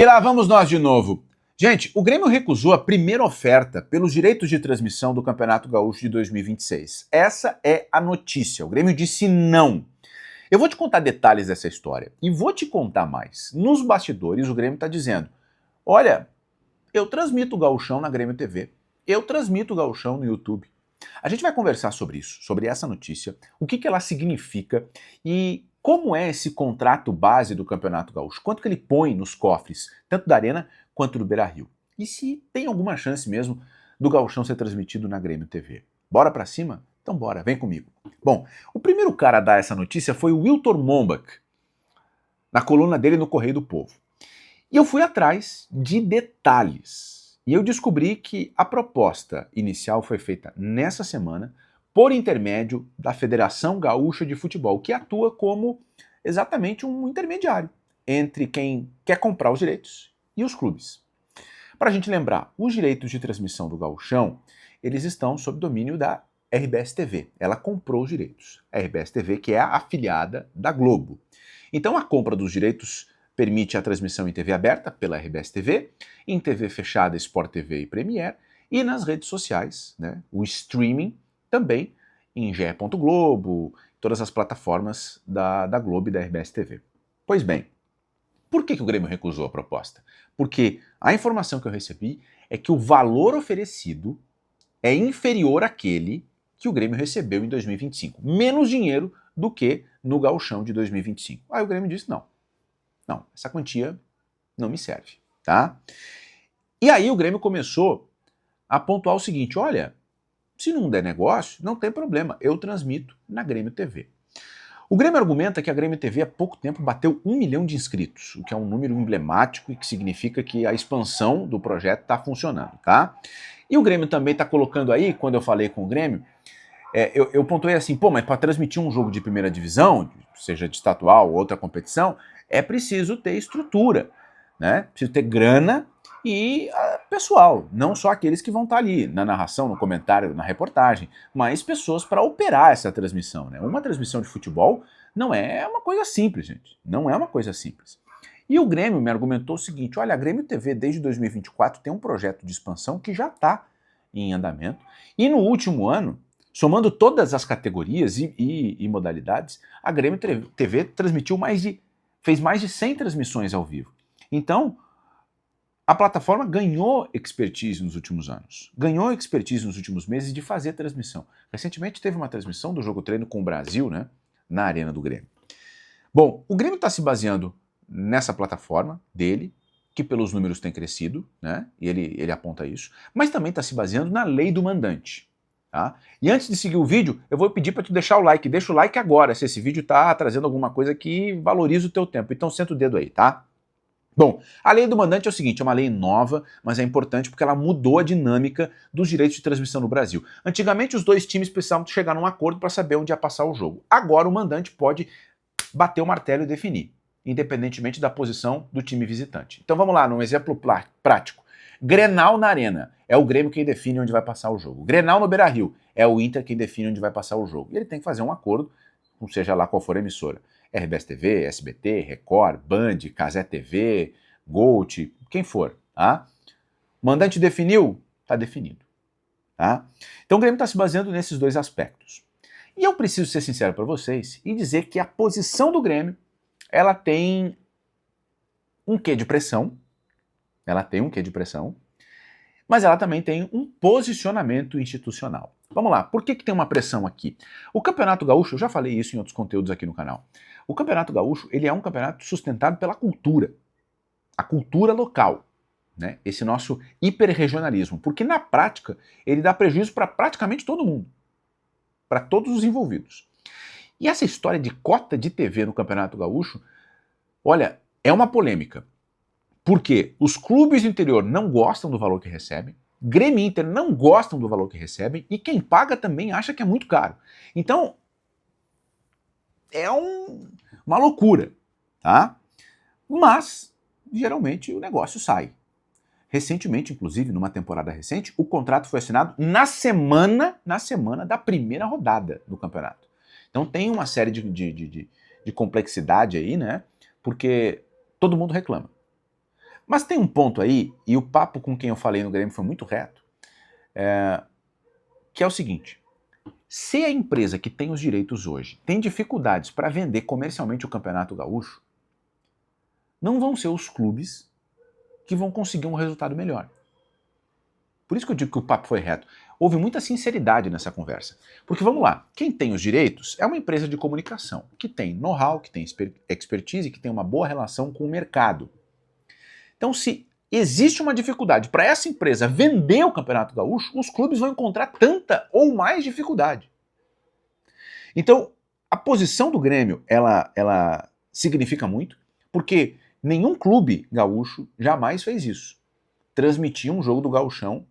E lá vamos nós de novo. Gente, o Grêmio recusou a primeira oferta pelos direitos de transmissão do Campeonato Gaúcho de 2026. Essa é a notícia. O Grêmio disse não. Eu vou te contar detalhes dessa história e vou te contar mais. Nos bastidores, o Grêmio está dizendo: olha, eu transmito o Gauchão na Grêmio TV. Eu transmito o Gauchão no YouTube. A gente vai conversar sobre isso, sobre essa notícia, o que ela significa e como é esse contrato base do Campeonato Gaúcho, quanto que ele põe nos cofres, tanto da Arena quanto do Beira-Rio. E se tem alguma chance mesmo do Gauchão ser transmitido na Grêmio TV. Bora pra cima? Então bora, vem comigo. Bom, o primeiro cara a dar essa notícia foi o Wiltor Mombach, na coluna dele no Correio do Povo. E eu fui atrás de detalhes. E eu descobri que a proposta inicial foi feita nessa semana por intermédio da Federação Gaúcha de Futebol, que atua como exatamente um intermediário entre quem quer comprar os direitos e os clubes. Para a gente lembrar, os direitos de transmissão do Gauchão, eles estão sob domínio da RBS TV. Ela comprou os direitos. A RBS TV, que é a afiliada da Globo. Então a compra dos direitos permite a transmissão em TV aberta pela RBS TV, em TV fechada Sport TV e Premiere, e nas redes sociais, né, o streaming também em ge.globo, todas as plataformas da Globo e da RBS TV. Pois bem, por que o Grêmio recusou a proposta? Porque a informação que eu recebi é que o valor oferecido é inferior àquele que o Grêmio recebeu em 2025. Menos dinheiro do que no Gauchão de 2025. Aí o Grêmio disse não, essa quantia não me serve, tá? E aí o Grêmio começou a pontuar o seguinte: olha, se não der negócio, não tem problema, eu transmito na Grêmio TV. O Grêmio argumenta que a Grêmio TV há pouco tempo bateu 1 milhão de inscritos, o que é um número emblemático e que significa que a expansão do projeto está funcionando, tá? E o Grêmio também está colocando aí, quando eu falei com o Grêmio, eu pontuei assim, mas para transmitir um jogo de primeira divisão, seja de estadual ou outra competição, é preciso ter estrutura, né? Preciso ter grana e pessoal, não só aqueles que vão estar ali na narração, no comentário, na reportagem, mas pessoas para operar essa transmissão, né? Uma transmissão de futebol não é uma coisa simples, gente. Não é uma coisa simples. E o Grêmio me argumentou o seguinte: olha, a Grêmio TV desde 2024 tem um projeto de expansão que já está em andamento e no último ano, somando todas as categorias e modalidades, a Grêmio TV fez mais de 100 transmissões ao vivo. Então, a plataforma ganhou expertise nos últimos anos, ganhou expertise nos últimos meses de fazer transmissão. Recentemente teve uma transmissão do jogo treino com o Brasil, né, na Arena do Grêmio. Bom, o Grêmio está se baseando nessa plataforma dele, que pelos números tem crescido, né, e ele aponta isso, mas também está se baseando na lei do mandante. Tá? E antes de seguir o vídeo, eu vou pedir para tu deixar o like. Deixa o like agora, se esse vídeo está trazendo alguma coisa que valoriza o teu tempo. Então senta o dedo aí, tá? Bom, a lei do mandante é o seguinte, é uma lei nova, mas é importante porque ela mudou a dinâmica dos direitos de transmissão no Brasil. Antigamente os dois times precisavam chegar num acordo para saber onde ia passar o jogo. Agora o mandante pode bater o martelo e definir, independentemente da posição do time visitante. Então vamos lá, num exemplo prático. Grenal na Arena, é o Grêmio quem define onde vai passar o jogo. Grenal no Beira-Rio, é o Inter quem define onde vai passar o jogo. E ele tem que fazer um acordo, seja lá qual for a emissora. RBS TV, SBT, Record, Band, Cazé TV, Gold, quem for. Tá? O mandante definiu? Está definido. Tá? Então o Grêmio está se baseando nesses dois aspectos. E eu preciso ser sincero para vocês e dizer que a posição do Grêmio, ela tem um quê de pressão. Ela tem um quê de pressão, mas ela também tem um posicionamento institucional. Vamos lá, por que tem uma pressão aqui? O Campeonato Gaúcho, eu já falei isso em outros conteúdos aqui no canal, o Campeonato Gaúcho ele é um campeonato sustentado pela cultura, a cultura local, né? Esse nosso hiperregionalismo, porque na prática ele dá prejuízo para praticamente todo mundo, para todos os envolvidos. E essa história de cota de TV no Campeonato Gaúcho, olha, é uma polêmica. Porque os clubes do interior não gostam do valor que recebem, Grêmio e Inter não gostam do valor que recebem e quem paga também acha que é muito caro. Então, é uma loucura, tá? Mas, geralmente, o negócio sai. Recentemente, inclusive, numa temporada recente, o contrato foi assinado na semana da primeira rodada do campeonato. Então tem uma série de complexidade aí, né? Porque todo mundo reclama. Mas tem um ponto aí, e o papo com quem eu falei no Grêmio foi muito reto, que é o seguinte: se a empresa que tem os direitos hoje tem dificuldades para vender comercialmente o Campeonato Gaúcho, não vão ser os clubes que vão conseguir um resultado melhor. Por isso que eu digo que o papo foi reto. Houve muita sinceridade nessa conversa. Porque vamos lá, quem tem os direitos é uma empresa de comunicação, que tem know-how, que tem expertise, que tem uma boa relação com o mercado. Então, se existe uma dificuldade para essa empresa vender o Campeonato Gaúcho, os clubes vão encontrar tanta ou mais dificuldade. Então, a posição do Grêmio, ela significa muito, porque nenhum clube gaúcho jamais fez isso. Transmitir um jogo do Gauchão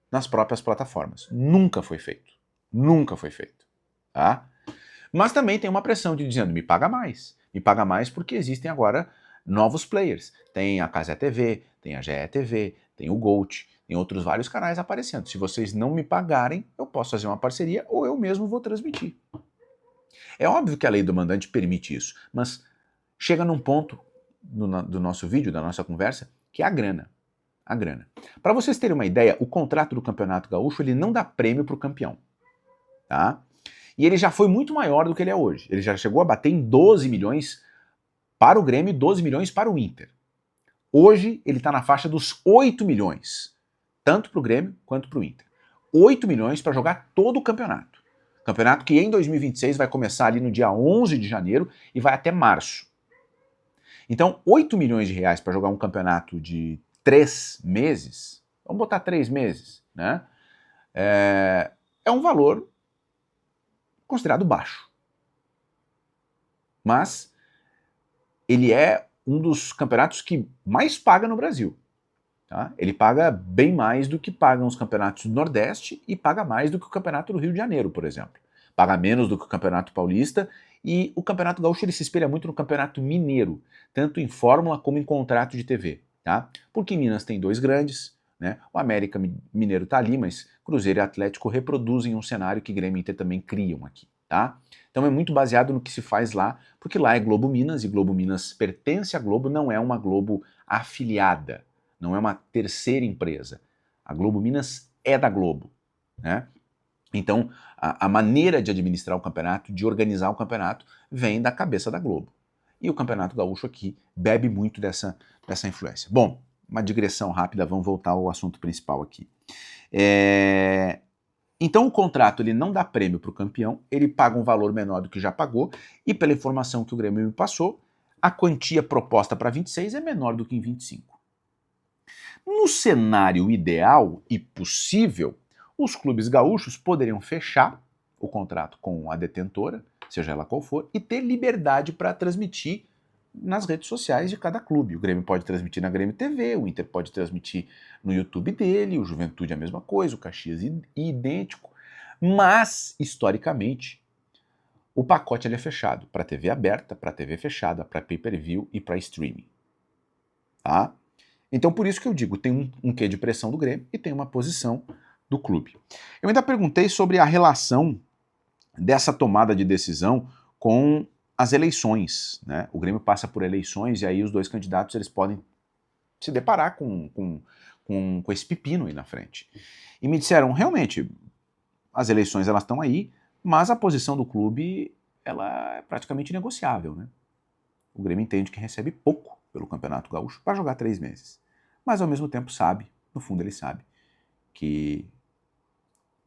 nas próprias plataformas. Nunca foi feito. Nunca foi feito. Tá? Mas também tem uma pressão de dizendo, me paga mais. Me paga mais porque existem agora novos players. Tem a Cazé TV, tem a GE TV, tem o Gold, tem outros vários canais aparecendo. Se vocês não me pagarem, eu posso fazer uma parceria ou eu mesmo vou transmitir. É óbvio que a lei do mandante permite isso, mas chega num ponto do nosso vídeo, da nossa conversa, que é a grana. A grana. Para vocês terem uma ideia, o contrato do Campeonato Gaúcho ele não dá prêmio para o campeão. Tá? E ele já foi muito maior do que ele é hoje. Ele já chegou a bater em 12 milhões para o Grêmio e 12 milhões para o Inter. Hoje ele está na faixa dos 8 milhões, tanto para o Grêmio quanto para o Inter. 8 milhões para jogar todo o campeonato. Campeonato que em 2026 vai começar ali no dia 11 de janeiro e vai até março. Então, 8 milhões de reais para jogar um campeonato de 3 meses, vamos botar 3 meses, né? É um valor considerado baixo. Mas ele é um dos campeonatos que mais paga no Brasil. Tá? Ele paga bem mais do que pagam os campeonatos do Nordeste e paga mais do que o campeonato do Rio de Janeiro, por exemplo. Paga menos do que o Campeonato Paulista e o Campeonato Gaúcho ele se espelha muito no Campeonato Mineiro, tanto em fórmula como em contrato de TV. Tá? Porque Minas tem dois grandes, né? O América Mineiro está ali, mas Cruzeiro e Atlético reproduzem um cenário que Grêmio e Inter também criam aqui. Tá? Então é muito baseado no que se faz lá, porque lá é Globo Minas e Globo Minas pertence à Globo, não é uma Globo afiliada, não é uma terceira empresa. A Globo Minas é da Globo. Né? Então a maneira de administrar o campeonato, de organizar o campeonato, vem da cabeça da Globo. E o Campeonato Gaúcho aqui bebe muito dessa influência. Bom, uma digressão rápida, vamos voltar ao assunto principal aqui. Então o contrato ele não dá prêmio para o campeão, ele paga um valor menor do que já pagou, e pela informação que o Grêmio me passou, a quantia proposta para 26 é menor do que em 25. No cenário ideal e possível, os clubes gaúchos poderiam fechar o contrato com a detentora, seja ela qual for, e ter liberdade para transmitir nas redes sociais de cada clube. O Grêmio pode transmitir na Grêmio TV, o Inter pode transmitir no YouTube dele, o Juventude a mesma coisa, o Caxias idêntico. Mas, historicamente, o pacote ele é fechado para TV aberta, para TV fechada, para pay-per-view e para streaming. Tá? Então, por isso que eu digo, tem um quê de pressão do Grêmio e tem uma posição do clube. Eu ainda perguntei sobre a relação dessa tomada de decisão com as eleições. Né? O Grêmio passa por eleições e aí os dois candidatos eles podem se deparar com esse pepino aí na frente. E me disseram, realmente, as eleições elas estão aí, mas a posição do clube ela é praticamente negociável. Né? O Grêmio entende que recebe pouco pelo Campeonato Gaúcho para jogar 3 meses. Mas ao mesmo tempo sabe, no fundo ele sabe, que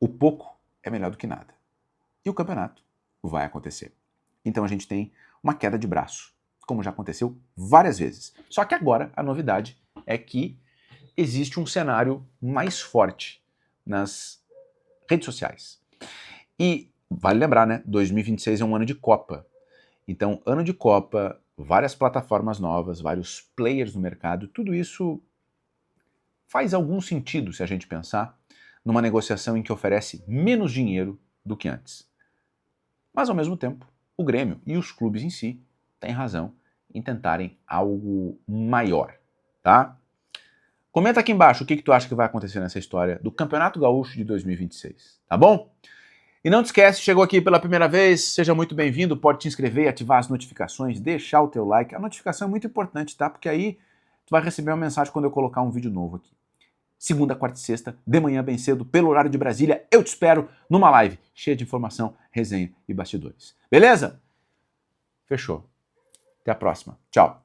o pouco é melhor do que nada. E o campeonato vai acontecer. Então a gente tem uma queda de braço, como já aconteceu várias vezes. Só que agora a novidade é que existe um cenário mais forte nas redes sociais. E vale lembrar, né? 2026 é um ano de Copa. Então, ano de Copa, várias plataformas novas, vários players no mercado, tudo isso faz algum sentido se a gente pensar numa negociação em que oferece menos dinheiro do que antes. Mas, ao mesmo tempo, o Grêmio e os clubes em si têm razão em tentarem algo maior, tá? Comenta aqui embaixo o que tu acha que vai acontecer nessa história do Campeonato Gaúcho de 2026, tá bom? E não te esquece, chegou aqui pela primeira vez, seja muito bem-vindo, pode te inscrever, ativar as notificações, deixar o teu like. A notificação é muito importante, tá? Porque aí tu vai receber uma mensagem quando eu colocar um vídeo novo aqui. Segunda, quarta e sexta, de manhã bem cedo, pelo horário de Brasília, eu te espero numa live cheia de informação, resenha e bastidores. Beleza? Fechou. Até a próxima. Tchau.